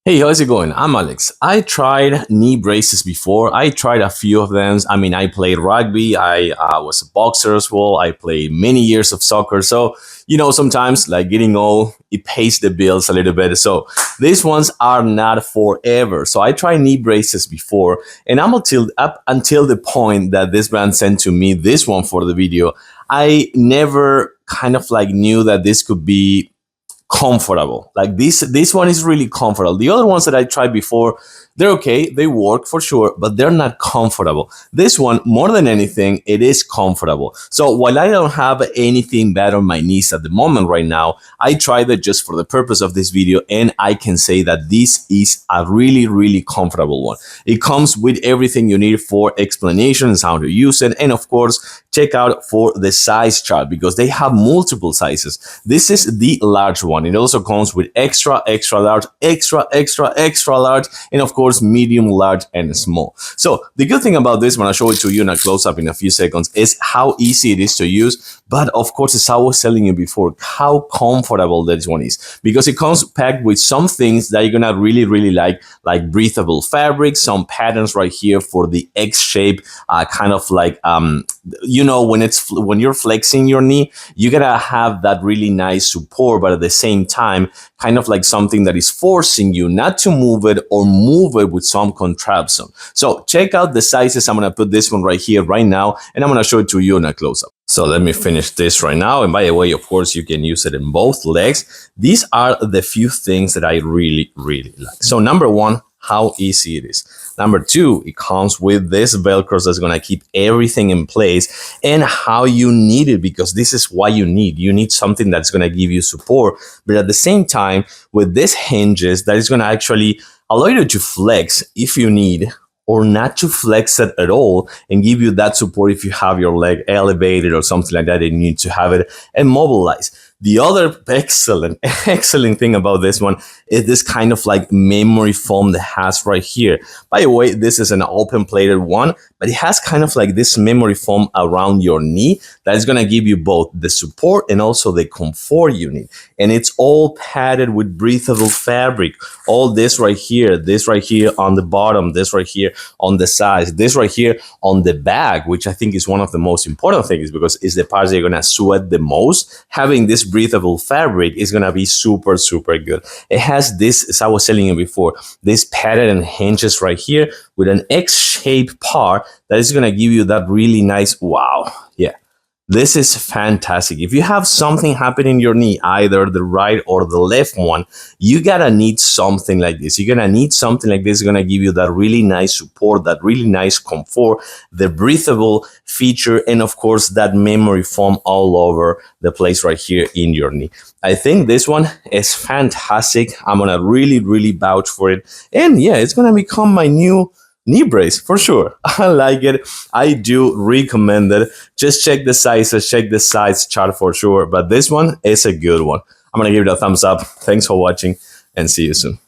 Hey, how's it going? I'm Alex. I tried knee braces before. I tried a few of them. I mean, I played rugby. I was a boxer as well. I played many years of soccer. So, sometimes like getting old, it pays the bills a little bit. So these ones are not forever. So I tried knee braces before, and I'm up until the point that this brand sent to me this one for the video. I never kind of like knew that this could be comfortable. Like this one is really comfortable. The other ones that I tried before, they're okay, they work for sure, but they're not comfortable. This one, more than anything, it is comfortable. So while I don't have anything bad on my knees at the moment right now, I tried it just for the purpose of this video, and I can say that this is a really comfortable one. It comes with everything you need for explanations, how to use it, and of course check out for the size chart because they have multiple sizes. This is the large one. It also comes with extra large, extra large, and of course medium, large, and small. So the good thing about this, when I show it to you in a close-up in a few seconds, is how easy it is to use. But of course, as I was telling you before, how comfortable this one is, because it comes packed with some things that you're gonna really like breathable fabric, some patterns right here for the X shape, kind of like when you're flexing your knee, you gotta have that really nice support, but at the same time, kind of like something that is forcing you not to move it or move it with some contraption. So check out the sizes. I'm gonna put this one right here right now, and I'm gonna show it to you in a close-up. So let me finish this right now. And by the way, of course, you can use it in both legs. These are the few things that I really like. So number one, how easy it is. Number two, it comes with this Velcro that's going to keep everything in place, and how you need it, because this is what you need something that's going to give you support, but at the same time with these hinges that is going to actually allow you to flex if you need, or not to flex it at all, and give you that support if you have your leg elevated or something like that and you need to have it immobilized. The other excellent thing about this one is this kind of like memory foam that has right here. By the way, this is an open plated one, but it has kind of like this memory foam around your knee that is going to give you both the support and also the comfort you need. And it's all padded with breathable fabric. All this right here on the bottom, this right here on the sides, this right here on the back, which I think is one of the most important things, because it's the parts that you're going to sweat the most. Having this breathable fabric is going to be super good. It has this, as I was telling you before, this padded and hinges right here with an X-shaped part that is going to give you that really nice, wow, yeah. This is fantastic. If you have something happen in your knee, either the right or the left one, you gotta need something like this. You're gonna need something like this. It's gonna give you that really nice support, that really nice comfort, the breathable feature, and of course that memory foam all over the place right here in your knee. I think this one is fantastic. I'm gonna really vouch for it. And yeah, it's gonna become my new knee brace for sure. I like it. I do recommend it. Just check the sizes, check the size chart for sure. But this one is a good one. I'm going to give it a thumbs up. Thanks for watching, and see you soon.